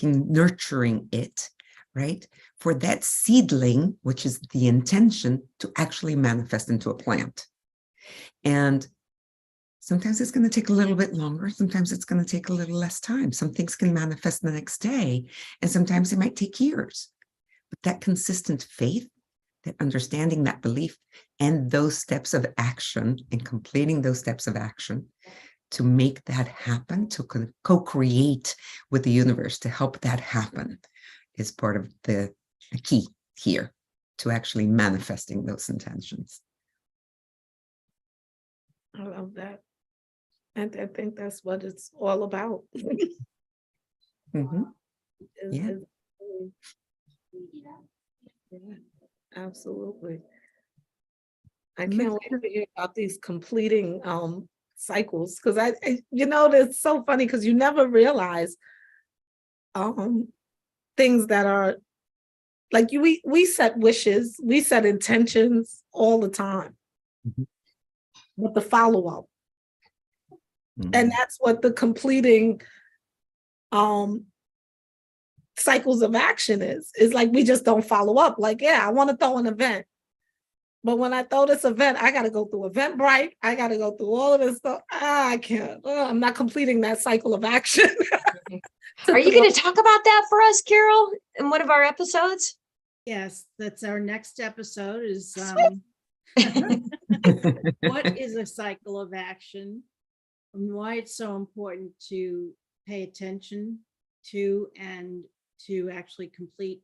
nurturing it, right? For that seedling, which is the intention, to actually manifest into a plant. And sometimes it's going to take a little bit longer. Sometimes it's going to take a little less time. Some things can manifest the next day, and sometimes it might take years. But that consistent faith, that understanding, that belief, and those steps of action and completing those steps of action to make that happen, to co-create with the universe to help that happen, is part of the key here to actually manifesting those intentions. I love that. And I think that's what it's all about. Mm-hmm. Yeah. Yeah, absolutely. I can't wait to hear about these completing cycles, because I you know, it's so funny because you never realize things that are like we set wishes, we set intentions all the time. Mm-hmm. But the follow-up, Mm-hmm. and that's what the completing cycles of action is like, we just don't follow up. Like, yeah, I want to throw an event, but when I throw this event, I got to go through Eventbrite. I got to go through all of this stuff. I can't. I'm not completing that cycle of action. Are you going to talk about that for us, Carol, in one of our episodes? Yes, that's our next episode is what is a cycle of action and why it's so important to pay attention to and to actually complete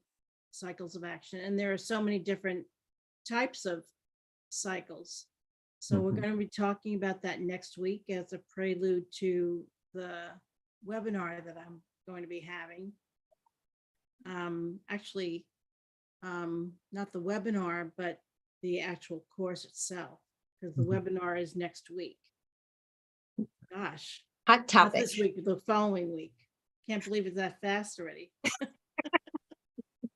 cycles of action. And there are so many different types of cycles. So we're going to be talking about that next week as a prelude to the webinar that I'm going to be having. Not the webinar, but the actual course itself, because the webinar is next week. Gosh, Hot not topic. this week, the following week. Can't believe it's that fast already.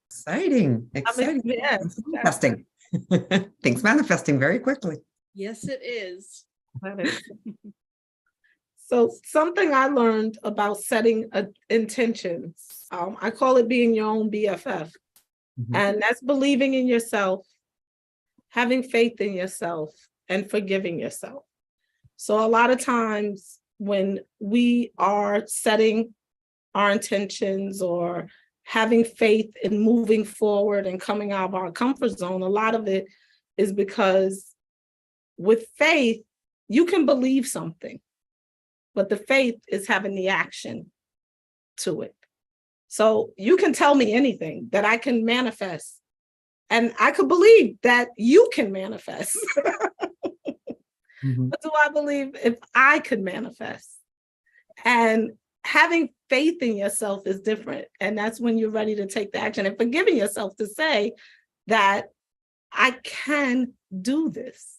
Exciting. Yeah, Manifesting. Things manifesting very quickly. Yes, it is. So something I learned about setting intentions, I call it being your own BFF. Mhm. And that's believing in yourself, having faith in yourself, and forgiving yourself. So a lot of times when we are setting our intentions or having faith in moving forward and coming out of our comfort zone, a lot of it is because with faith, you can believe something, but the faith is having the action to it. So you can tell me anything that I can manifest, and I could believe that you can manifest. Mhm. But do I believe if I could manifest? And having faith in yourself is different. And that's when you're ready to take the action and forgiving yourself to say that I can do this.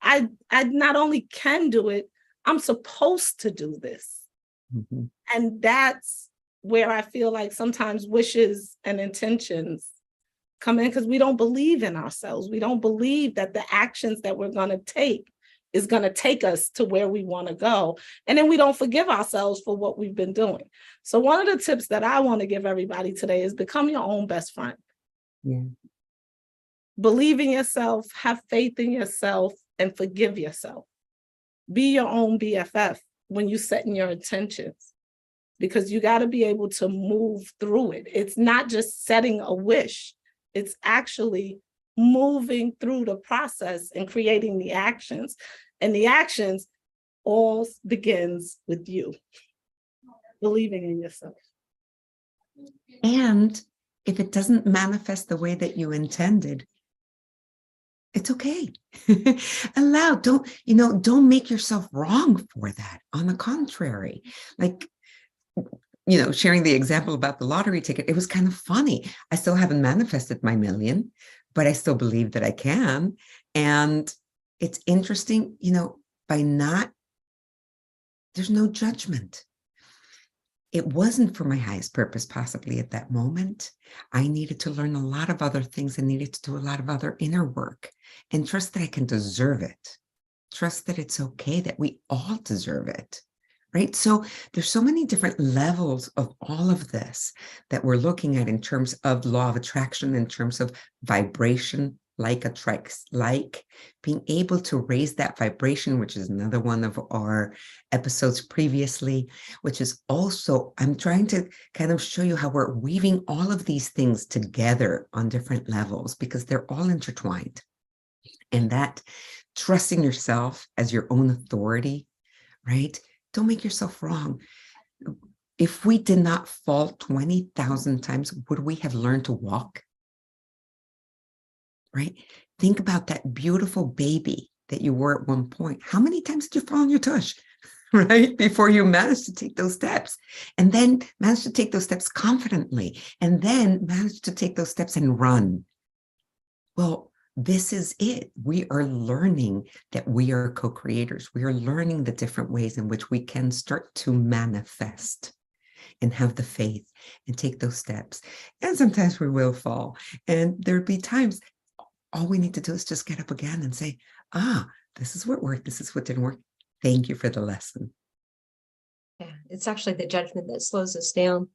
I not only can do it, I'm supposed to do this. Mhm. And that's where I feel like sometimes wishes and intentions come in because we don't believe in ourselves. We don't believe that the actions that we're going to take is going to take us to where we want to go. And then we don't forgive ourselves for what we've been doing. So one of the tips that I want to give everybody today is become your own best friend. Yeah. Believe in yourself, have faith in yourself, and forgive yourself. Be your own BFF when you're setting your intentions, because you got to be able to move through it. It's not just setting a wish. It's actually moving through the process and creating the actions. And the actions all begins with you believing in yourself. And if it doesn't manifest the way that you intended, it's okay. Don't make yourself wrong for that. On the contrary, like, sharing the example about the lottery ticket, it was kind of funny. I still haven't manifested my million, but I still believe that I can. And it's interesting, there's no judgment. It wasn't for my highest purpose, possibly at that moment. I needed to learn a lot of other things and needed to do a lot of other inner work and trust that I can deserve it. Trust that it's okay, that we all deserve it. Right? So there's so many different levels of all of this that we're looking at in terms of law of attraction, in terms of vibration, like attracts like, being able to raise that vibration, which is another one of our episodes previously, which is also, I'm trying to kind of show you how we're weaving all of these things together on different levels because they're all intertwined. And that trusting yourself as your own authority, right? Don't make yourself wrong. If we did not fall 20,000 times, would we have learned to walk? Right? Think about that beautiful baby that you were at one point. How many times did you fall on your tush, right? Before you managed to take those steps, and then managed to take those steps confidently, and then managed to take those steps and run. Well, this is it. We are learning that we are co-creators. We are learning the different ways in which we can start to manifest and have the faith and take those steps. And sometimes we will fall. And there'll be times all we need to do is just get up again and say, this is what worked. This is what didn't work. Thank you for the lesson. Yeah, it's actually the judgment that slows us down.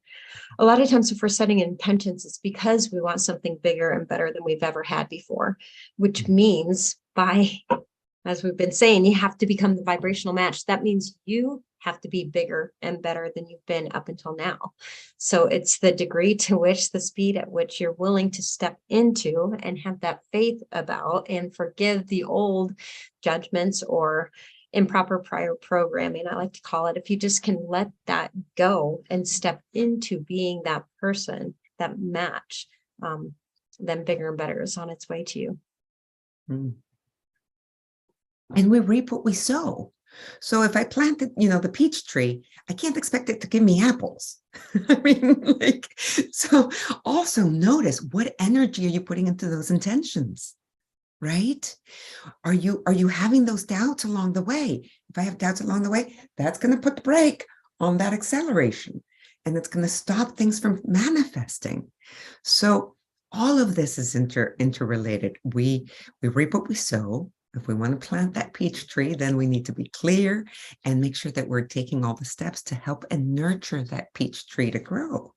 A lot of times if we're setting intentions, it's because we want something bigger and better than we've ever had before, which means as we've been saying, you have to become the vibrational match. That means you have to be bigger and better than you've been up until now. So it's the degree to which, the speed at which you're willing to step into and have that faith about and forgive the old judgments or improper prior programming, I like to call it. If you just can let that go and step into being that person, that match, then bigger and better is on its way to you. And we reap what we sow. So if I planted, the peach tree, I can't expect it to give me apples. I mean, so also notice, what energy are you putting into those intentions? Right? Are you having those doubts along the way? If I have doubts along the way, that's going to put the brake on that acceleration, and it's going to stop things from manifesting. So all of this is interrelated. We reap what we sow. If we want to plant that peach tree, then we need to be clear and make sure that we're taking all the steps to help and nurture that peach tree to grow.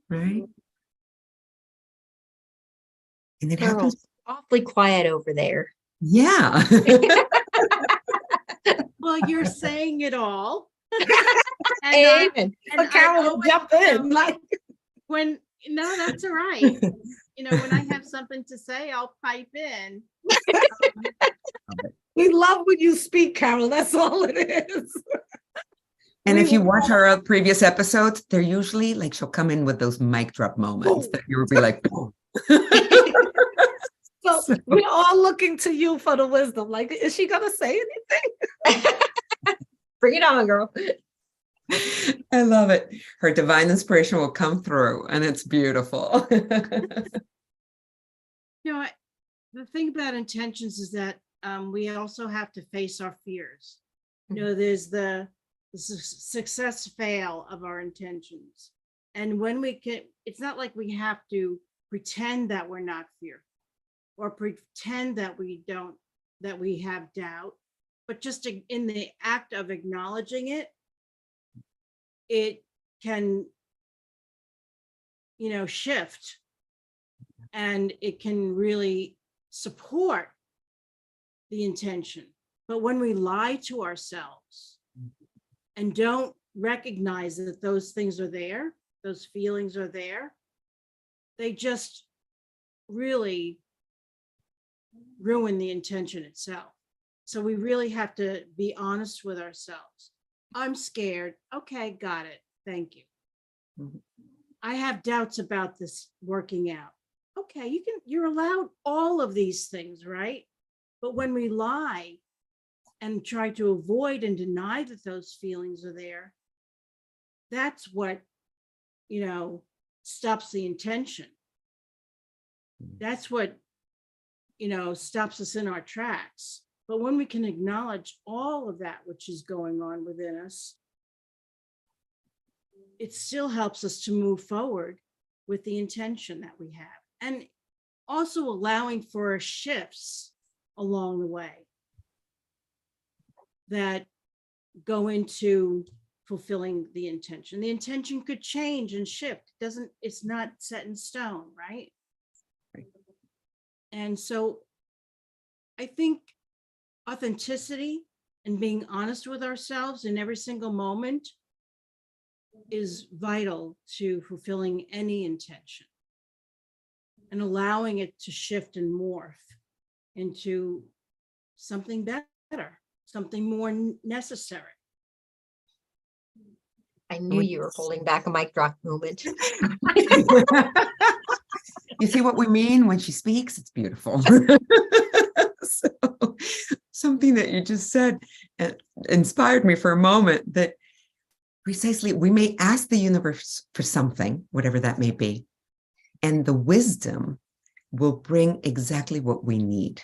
Right? And it happens. Awfully quiet over there. Yeah. Well, you're saying it all. Amen. And Carol will jump in. No, that's all right. When I have something to say, I'll pipe in. We love when you speak, Carol. That's all it is. And if you watch our previous episodes, they're usually she'll come in with those mic drop moments that you will be like, oh. So So we're all looking to you for the wisdom. Like, is she gonna say anything? Bring it on, girl. I love it. Her divine inspiration will come through, and it's beautiful. The thing about intentions is that we also have to face our fears. There's the success fail of our intentions. And when we can, it's not like we have to pretend that we're not fearful or pretend that we have doubt, but just in the act of acknowledging it, it can, shift, and it can really support the intention. But when we lie to ourselves and don't recognize that those things are there, those feelings are there, they just really ruin the intention itself. So we really have to be honest with ourselves. I'm scared. Okay, got it. Thank you. Mhm. I have doubts about this working out. Okay, you're allowed all of these things, right? But when we lie and try to avoid and deny that those feelings are there, that's what, stops the intention. That's what, stops us in our tracks. But when we can acknowledge all of that which is going on within us, it still helps us to move forward with the intention that we have. And also allowing for shifts along the way that go into fulfilling the intention. The intention could change and shift. It's not set in stone, right? Right. And so I think authenticity and being honest with ourselves in every single moment is vital to fulfilling any intention and allowing it to shift and morph into something better, something more necessary. I knew you were holding back a mic drop moment. You see what we mean when she speaks? It's beautiful. So, something that you just said inspired me for a moment, that precisely we may ask the universe for something, whatever that may be, and the wisdom will bring exactly what we need.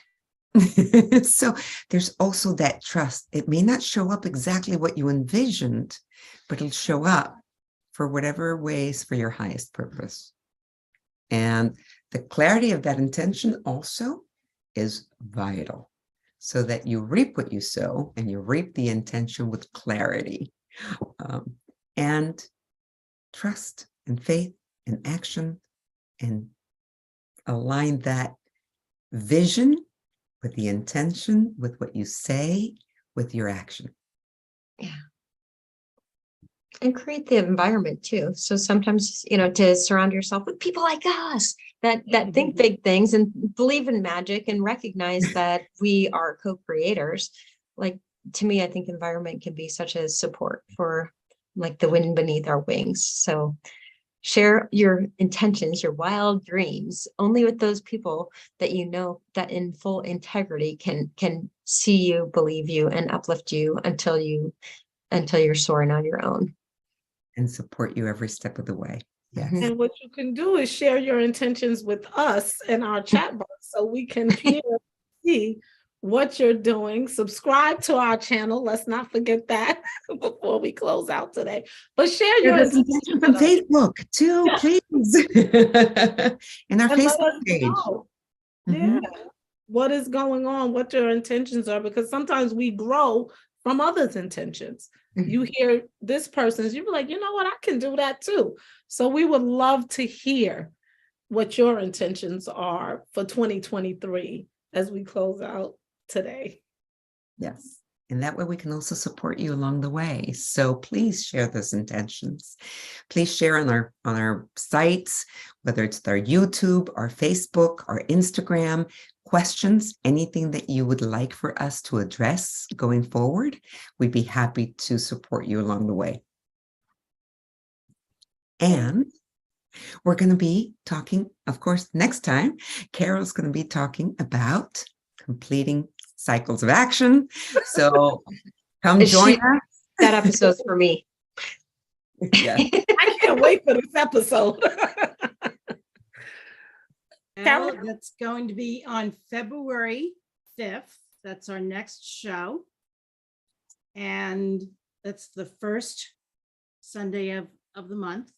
So there's also that trust. It may not show up exactly what you envisioned, but it'll show up for whatever ways for your highest purpose. And the clarity of that intention also is vital, so that you reap what you sow, and you reap the intention with clarity, and trust and faith and action, and align that vision with the intention, with what you say, with your action. Yeah. And create the environment too. So sometimes, to surround yourself with people like us that think big things and believe in magic and recognize that we are co-creators. Like, to me, I think environment can be such a support for like the wind beneath our wings. So share your intentions, your wild dreams, only with those people that that in full integrity can see you, believe you, and uplift you until you're soaring on your own. And support you every step of the way. Yes. And what you can do is share your intentions with us in our chat box so we can hear, see what you're doing. Subscribe to our channel. Let's not forget that before we close out today. But share your intentions on Facebook too, please. In our and let Facebook us page. know. Yeah. What is going on, what your intentions are, because sometimes we grow from others' intentions. You hear this person's, you're like, you know what, I can do that too. So we would love to hear what your intentions are for 2023 as we close out today. Yes. And that way we can also support you along the way. So please share those intentions. Please share on our sites, whether it's our YouTube, our Facebook, our Instagram, questions, anything that you would like for us to address going forward. We'd be happy to support you along the way. And We're going to be talking, of course, next time, Carol's going to be talking about completing cycles of action. So come Is join she- us. That episode's for me. Yes. I can't wait for this episode. Well, Carol? that's going to be on February 5th. That's our next show. And that's the first Sunday of the month.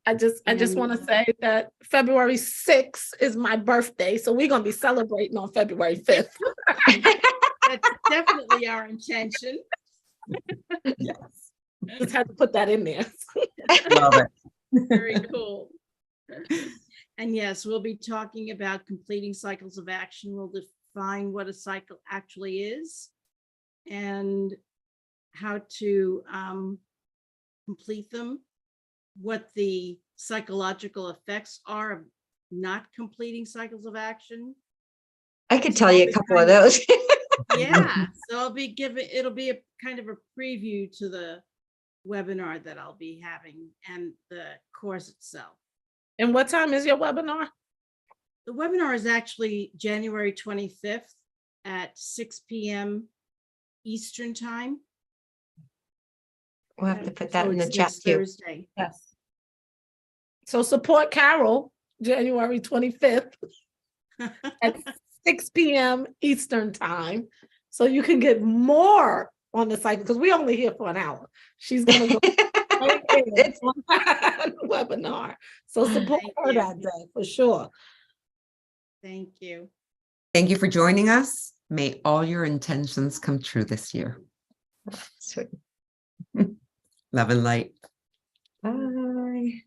I just want to say that February 6th is my birthday, so we're gonna be celebrating on February 5th. That's definitely our intention. Yes. Just had to put that in there. Love it. Very cool. And yes, we'll be talking about completing cycles of action. We'll define what a cycle actually is and how to complete them, what the psychological effects are of not completing cycles of action. I could tell you a couple of those. Yeah, so it'll be a kind of a preview to the webinar that I'll be having and the course itself. And what time is your webinar? The webinar is actually January 25th at 6 p.m. Eastern time. We'll have to put that So in the it's chat this too. Thursday. Yes. So support Carol, January 25th at 6 p.m. Eastern time. So you can get more on the cycle because we're only here for an hour. She's gonna go It's- on that webinar. So support Thank her you. that day for sure. Thank you. Thank you for joining us. May all your intentions come true this year. Sweet. Love and light. Bye.